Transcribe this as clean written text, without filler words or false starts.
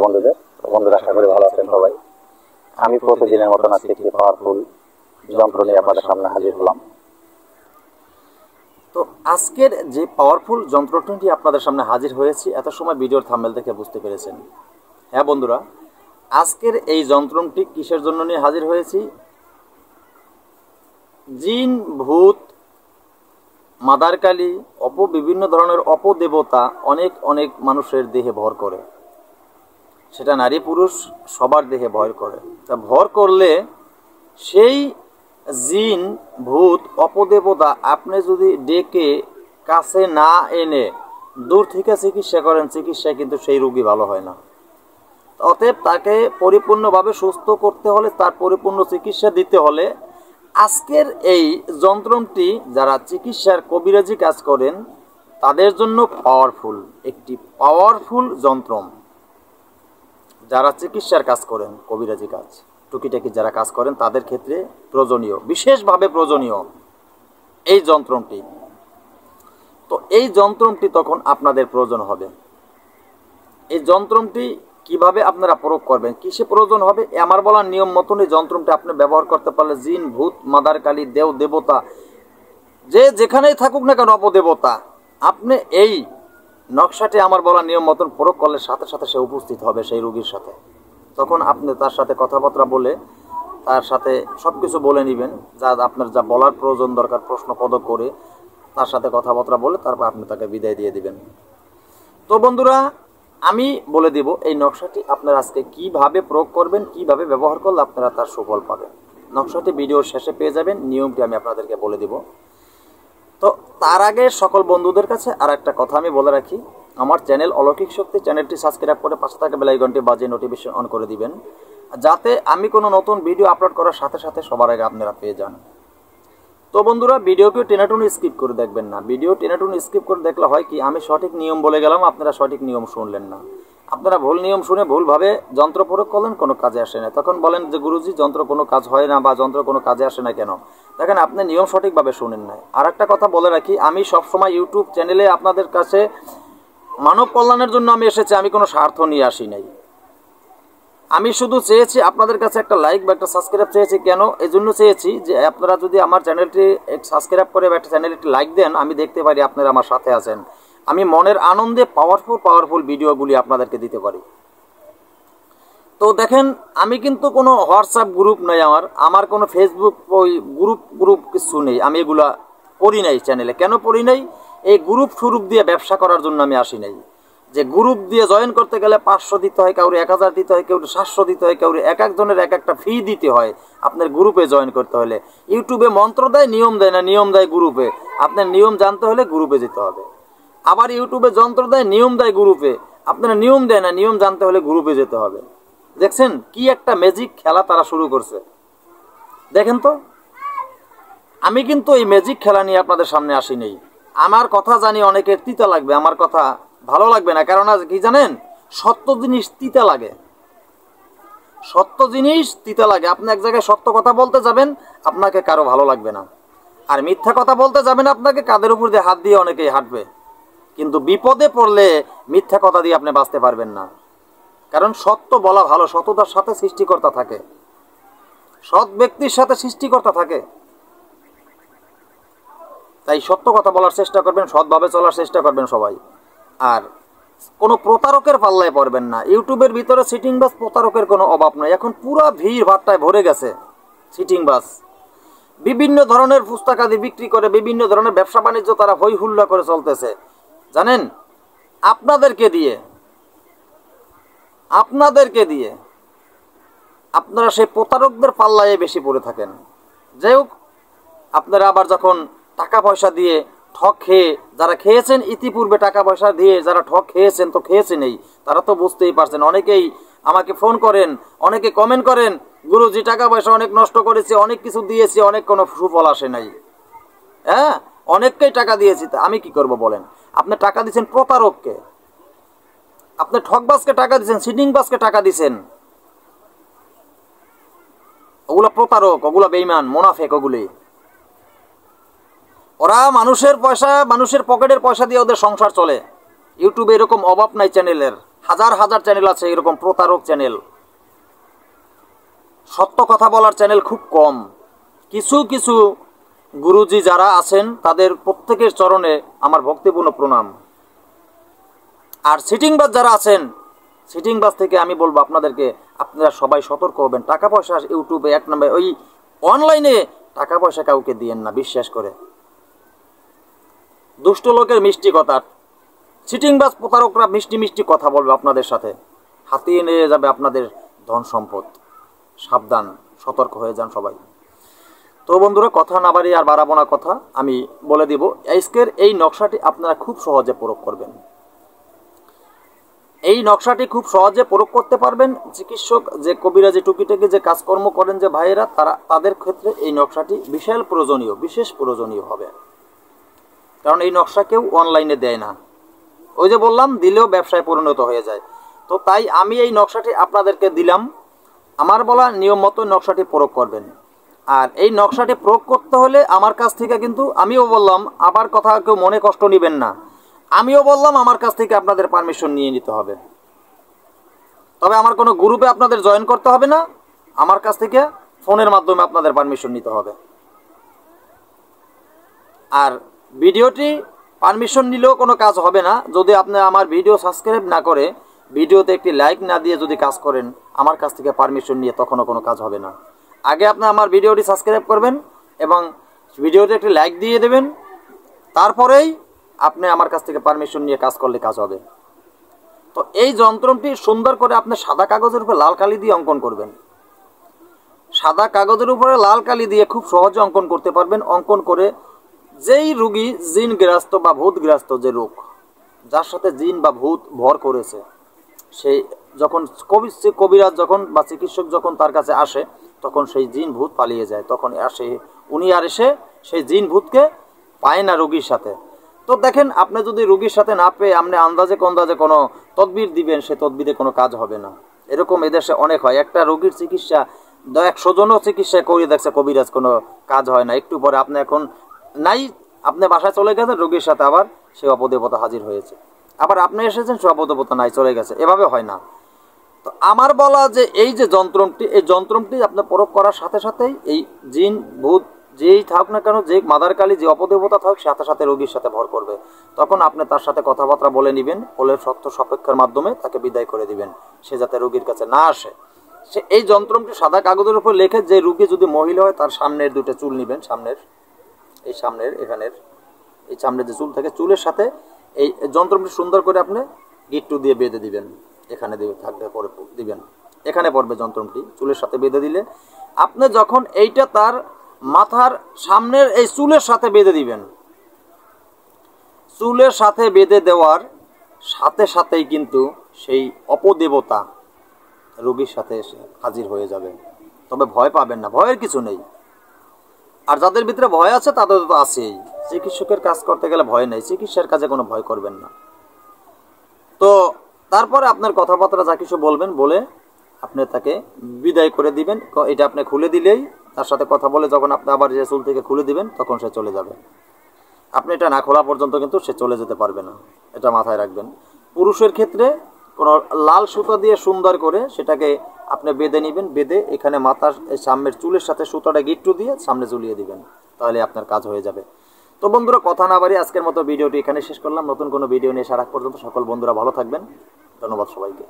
বন্ধুদের। বন্ধুরা আশা করি ভালো আছেন সবাই। আমি প্রতিদিনের মতন আজকে একটি পাওয়ারফুল যন্ত্র নিয়ে আপনাদের সামনে হাজির হলাম। তো আজকের যে পাওয়ারফুল যন্ত্রটি আপনাদের সামনে হাজির হয়েছি, এত সময় ভিডিওর থাম্বনেল দেখে বুঝতে পেরেছেন। হ্যাঁ বন্ধুরা, আজকের এই যন্ত্রটি কিসের জন্য নিয়ে হাজির হয়েছি? জিন, ভূত, মাদারকালী, বিভিন্ন ধরনের অপদেবতা অনেক অনেক মানুষের দেহে ভর করে। সেটা নারী পুরুষ সবার দেহে ভর করে। তা ভর করলে সেই জিন, ভূত, অপদেবতা আপনি যদি ডেকে কাছে না এনে দূর থেকে চিকিৎসা করেন, চিকিৎসায় কিন্তু সেই রোগী ভালো হয় না। অতএব তাকে পরিপূর্ণভাবে সুস্থ করতে হলে, তার পরিপূর্ণ চিকিৎসা দিতে হলে আজকের এই যন্ত্রটি যারা চিকিৎসার কবিরাজি কাজ করেন তাদের জন্য একটি পাওয়ারফুল যন্ত্র। যারা চিকিৎসার কাজ করেন, কবিরাজি কাজ, টুকিটাকি যারা কাজ করেন তাদের ক্ষেত্রে প্রয়োজনীয়, বিশেষভাবে প্রয়োজনীয় এই যন্ত্রটি। তো এই যন্ত্রটি তখন আপনাদের প্রয়োজন হবে। এই যন্ত্রটি কিভাবে আপনারা প্রয়োগ করবেন, কিসে প্রয়োজন হবে, আমার বলার নিয়ম মতন এই যন্ত্রটি আপনি ব্যবহার করতে পারলে জিন, ভূত, মাদারকালী, দেব দেবতা যে যেখানেই থাকুক না কেন, অপদেবতা, আপনি এই নকশাটি আমার বলার নিয়ম মতন প্রয়োগ করলে সাথে সাথে সে উপস্থিত হবে সেই রোগীর সাথে। তখন আপনি তার সাথে কথাবার্তা বলে, তার সাথে সব কিছু বলে নেবেন, যা আপনার যা বলার প্রয়োজন দরকার, প্রশ্নপদক করে তার সাথে কথাবার্তা বলে তারপর আপনি তাকে বিদায় দিয়ে দিবেন। তো বন্ধুরা, আমি বলে দিব এই নকশাটি আপনারা আজকে কিভাবে প্রয়োগ করবেন, কিভাবে ব্যবহার করলে আপনারা তার সুফল পাবেন। নকশাটি ভিডিওর শেষে পেয়ে যাবেন, নিয়মটি আমি আপনাদেরকে বলে দিব। তো তার আগে সকল বন্ধুদের কাছে আর একটা কথা আমি বলে রাখি, আমার চ্যানেল অলৌকিক শক্তি, চ্যানেলটি সাবস্ক্রাইব করে পাশে থাকা বেল আইকনটি বাজিয়ে নোটিফিকেশন অন করে দিবেন, যাতে আমি কোনো নতুন ভিডিও আপলোড করার সাথে সাথে সবার আগে আপনারা পেয়ে যান। তো বন্ধুরা, ভিডিওকে টেনাটুনি স্কিপ করে দেখবেন না। ভিডিও টেনাটুনি স্কিপ করে দেখলে হয় কি, আমি সঠিক নিয়ম বলে গেলাম, আপনারা সঠিক নিয়ম শুনলেন না। আপনারা ভুল নিয়ম শুনে ভুলভাবে যন্ত্র প্রয়োগ করলেন, কোনো কাজে আসে না। তখন বলেন যে গুরুজি যন্ত্র কোনো কাজ হয় না বা যন্ত্র কোনো কাজে আসে না কেন? দেখেন, আপনি নিয়ম সঠিকভাবে শুনেন নাই। আর একটা কথা বলে রাখি, আমি সবসময় ইউটিউব চ্যানেলে আপনাদের কাছে মানব কল্যাণের জন্য আমি এসেছি, আমি কোনো স্বার্থ নিয়ে আসি নাই। আমি শুধু চেয়েছি আপনাদের কাছে একটা লাইক বা একটা সাবস্ক্রাইব চেয়েছি। কেন? এই জন্য চেয়েছি যে আপনারা যদি আমার চ্যানেলটি সাবস্ক্রাইব করে বা একটা চ্যানেলটি লাইক দেন, আমি দেখতে পারি আপনারা আমার সাথে আছেন। আমি মনের আনন্দে পাওয়ারফুল ভিডিওগুলি আপনাদেরকে দিতে পারি। তো দেখেন, আমি কিন্তু কোনো হোয়াটসঅ্যাপ গ্রুপ নেই, আমার কোনো ফেসবুক ওই গ্রুপ কিছু নেই। আমি এগুলা পড়ি নাই চ্যানেলে। কেন পড়ি নাই? এই গ্রুপ দিয়ে ব্যবসা করার জন্য আমি আসি নাই। যে গ্রুপ দিয়ে জয়েন করতে গেলে 500 দিতে হয়, কাউরে 1000 দিতে হয়, কেউ 700 দিতে হয়, কাউরে এক একজনের এক একটা ফি দিতে হয় আপনার গ্রুপে জয়েন করতে হলে। ইউটিউবে মন্ত্র দেয়, নিয়ম দেয় না, নিয়ম দেয় গ্রুপে। আপনার নিয়ম জানতে হলে গ্রুপে যেতে হবে। আবার ইউটিউবে যন্ত্র দেয়, নিয়ম দেয় গ্রুপে, আপনারা নিয়ম দেয় না, নিয়ম জানতে হলে গ্রুপে যেতে হবে। দেখছেন কি একটা ম্যাজিক খেলা তারা শুরু করছে, দেখেন তো। আমি কিন্তু এই ম্যাজিক খেলা নিয়ে আপনাদের সামনে আসি নেই। আমার কথা জানি অনেকের তিতা লাগবে, আমার কথা ভালো লাগবে না। কারণ কি জানেন, সত্য জিনিস তিতা লাগে, সত্য জিনিস তিতা লাগে। আপনি এক জায়গায় সত্য কথা বলতে যাবেন, আপনাকে কারো ভালো লাগবে না। আর মিথ্যা কথা বলতে যাবেন, আপনাকে কাদের উপর দিয়ে হাত দিয়ে অনেকেই হাঁটবে। কিন্তু বিপদে পড়লে মিথ্যা কথা দিয়ে আপনি বাঁচতে পারবেন না। কারণ সত্য বলা ভালো, সততার সাথে সৃষ্টিকর্তা থাকে, সৎ ব্যক্তির সাথে সৃষ্টিকর্তা থাকে। তাই সত্য কথা বলার চেষ্টা করবেন, সৎভাবে চলার চেষ্টা করবেন সবাই। আর কোনো প্রতারকের পাল্লায় পড়বেন না। ইউটিউবের ভিতরে সিটিংবাজ প্রতারকের কোনো অভাব নাই। এখন পুরো ভিড় ভাট্টায় ভরে গেছে সিটিংবাজ। বিভিন্ন ধরনের পুস্তকাদি বিক্রি করে, বিভিন্ন ধরনের ব্যবসা বাণিজ্য তারা হই হুল্লা করে চলতেছে। জানেন, আপনাদেরকে দিয়ে আপনারা সেই প্রতারকদের পাল্লায় বেশি পড়ে থাকেন। যাই হোক, আপনারা আবার যখন টাকা পয়সা দিয়ে ঠক খেয়ে, যারা খেয়েছেন ইতিপূর্বে টাকা পয়সা দিয়ে যারা ঠক খেয়েছেন, তো খেয়েছেনই, তারা তো বুঝতেই পারছেন। অনেকেই আমাকে ফোন করেন, অনেকে কমেন্ট করেন, গুরুজি টাকা পয়সা অনেক নষ্ট করেছি, অনেক কিছু দিয়েছি, অনেক কোনো সুফল আসে নাই। হ্যাঁ, অনেককেই টাকা দিয়েছি, তা আমি কি করব বলেন? আপনি টাকা দিচ্ছেন প্রতারককে, আপনি ঠকবাজকে টাকা দিচ্ছেন, সিটিংবাজকে টাকা দিচ্ছেন। ওগুলা প্রতারক, ওগুলা বেঈমান, মুনাফিক। ওরা মানুষের পয়সা, মানুষের পকেটের পয়সা দিয়ে ওদের সংসার চলে। ইউটিউবে এরকম অভাব নাই চ্যানেলের, হাজার হাজার চ্যানেল আছে এরকম প্রতারক চ্যানেল। সত্য কথা বলার চ্যানেল খুব কম। কিছু কিছু গুরুজি যারা আছেন তাদের প্রত্যেকের চরণে আমার ভক্তিপূর্ণ প্রণাম। আর সিটিংবাজ যারা আছেন, সিটিংবাজ থেকে আমি বলবো আপনাদেরকে, আপনারা সবাই সতর্ক হবেন। টাকা পয়সা ইউটিউবে এক নম্বর, ওই অনলাইনে টাকা পয়সা কাউকে দিয়েন না বিশ্বাস করে। দুষ্ট লোকের মিষ্টি কথা, সিটিংবাজ প্রতারকরা মিষ্টি মিষ্টি কথা বলবে আপনাদের সাথে, হাতিয়ে নিয়ে যাবে আপনাদের ধন সম্পদ। সাবধান, সতর্ক হয়ে যান সবাই। তো বন্ধুরা, কথা না বাড়িয়ে আর বাড়াবো না কথা, আমি বলে দিব আজকের এই নকশাটি আপনারা খুব সহজে প্রয়োগ করবেন। এই নকশাটি খুব সহজে প্রয়োগ করতে পারবেন চিকিৎসক, যে কবিরাজি টুকিটাকি যে কাজকর্ম করেন যে ভাইয়েরা, তাদের ক্ষেত্রে এই নকশাটি বিশেষ প্রয়োজনীয় হবে। কারণ এই নকশা কেউ অনলাইনে দেয় না, ওই যে বললাম দিলেও ব্যবসায় পরিণত হয়ে যায়। তো তাই আমি এই নকশাটি আপনাদেরকে দিলাম, আমার বলা নিয়ম মতো নকশাটি প্রয়োগ করবেন। আর এই নকশাটি প্রয়োগ করতে হলে আমার কাছ থেকে কিন্তু, আমিও বললাম, আবার কথা কেউ মনে কষ্ট নেবেন না, আমিও বললাম আমার কাছ থেকে আপনাদের পারমিশন নিয়ে নিতে হবে। তবে আমার কোনো গ্রুপে আপনাদের জয়েন করতে হবে না, আমার কাছ থেকে ফোনের মাধ্যমে আপনাদের পারমিশন নিতে হবে। আর ভিডিওটি পারমিশন নিলেও কোনো কাজ হবে না যদি আপনি আমার ভিডিও সাবস্ক্রাইব না করে, ভিডিওতে একটি লাইক না দিয়ে যদি কাজ করেন, আমার কাছ থেকে পারমিশন নিয়ে তখনও কোনো কাজ হবে না। আগে আপনি আমার ভিডিওটি সাবস্ক্রাইব করবেন এবং ভিডিওতে একটি লাইক দিয়ে দেবেন, তারপরেই আপনি আমার কাছ থেকে পারমিশন নিয়ে কাজ করলে কাজ হবে। তো এই যন্ত্রটি সুন্দর করে আপনি সাদা কাগজের উপর লাল কালি দিয়ে অঙ্কন করবেন। সাদা কাগজের উপরে লাল কালি দিয়ে খুব সহজে অঙ্কন করতে পারবেন। অঙ্কন করে যেই রুগী জিনগ্রস্ত বা ভূতগ্রস্ত, যে রোগ, যার সাথে জিন বা ভূত ভর করেছে, সেই যখন কবিরাজ যখন বা চিকিৎসক যখন তার কাছে আসে, তখন সেই জিন ভূত পালিয়ে যায়। তখন আসে উনি, আর এসে সেই জিন ভূতকে পায় না রোগীর সাথে। তো দেখেন, আপনি যদি রোগীর সাথে না পেয়ে আপনি আন্দাজে কোনো তদবির দিবেন, সে তদবিরে কোনো কাজ হবে না। এরকম এদেশে অনেক হয়। একটা রোগীর চিকিৎসা 100 জনও চিকিৎসা করিয়ে দেখছে কবিরাজ, কোনো কাজ হয় না। একটু পরে আপনি এখন নাই, আপনি বাসায় চলে গেছেন, রোগীর সাথে আবার সে অপদেবতা হাজির হয়েছে, আবার আপনি এসেছেন, সে অপদেবতা নাই, চলে গেছে। এভাবে হয় না। তো আমার বলা যে এই যে যন্ত্রটি, এই যন্ত্রটি আপনি প্রয়োগ করার সাথে সাথেই এই জিন ভূত যেই থাকুক না কেন, যে মাদার কালী, যে অপদেবতা থাকুক, সাথে সাথে রোগীর সাথে ভর করবে। তখন আপনি তার সাথে কথাবার্তা বলে নেবেন, বলে সত্য সাপেক্ষের মাধ্যমে তাকে বিদায় করে দিবেন, সে যাতে রোগীর কাছে না আসে। সে এই যন্ত্রটি সাদা কাগজের উপর লিখে, যে রোগী যদি মহিলা হয় তার সামনের 2টা চুল নেবেন, সামনের এখানের এই সামনের যে চুল থাকে, চুলের সাথে এই যন্ত্রটি সুন্দর করে আপনি গিট্টু দিয়ে বেঁধে দিবেন। এখানে থাকবে, পরে দিবেন, এখানে পড়বে যন্ত্রটি, চুলের সাথে বেঁধে দিলে আপনি যখন এইটা তার মাথার সামনের এই চুলের সাথে বেঁধে দিবেন, চুলের সাথে বেঁধে দেওয়ার সাথে সাথেই কিন্তু সেই অপদেবতা রোগীর সাথে এসে হাজির হয়ে যাবে। তবে ভয় পাবেন না, ভয়ের কিছু নেই। আর যাদের ভিতরে ভয় আছে তাদের তো আছেই। চিকিৎসকের কাজ করতে গেলে ভয় নেই, চিকিৎসার কাজে কোনো ভয় করবেন না। তো তারপরে আপনার কথাবার্তা যা কিছু বলবেন, বলে আপনি তাকে বিদায় করে দিবেন। এটা আপনি খুলে দিলেই, তার সাথে কথা বলে যখন আপনি আবার যে চুল থেকে খুলে দিবেন, তখন সে চলে যাবে। আপনি এটা না খোলা পর্যন্ত কিন্তু সে চলে যেতে পারবে না, এটা মাথায় রাখবেন। পুরুষের ক্ষেত্রে কোনো লাল সুতো দিয়ে সুন্দর করে সেটাকে আপনি বেঁধে নেবেন, বেঁধে এখানে মাথার সামনের চুলের সাথে সুতোটা গিট্টু দিয়ে সামনে ঝুলিয়ে দিবেন, তাহলে আপনার কাজ হয়ে যাবে। তো বন্ধুরা, কথা না বাড়িয়ে আজকের মতো ভিডিওটি এখানে শেষ করলাম। নতুন কোনো ভিডিও নিয়ে আসার আগ পর্যন্ত সকল বন্ধুরা ভালো থাকবেন। ধন্যবাদ সবাইকে।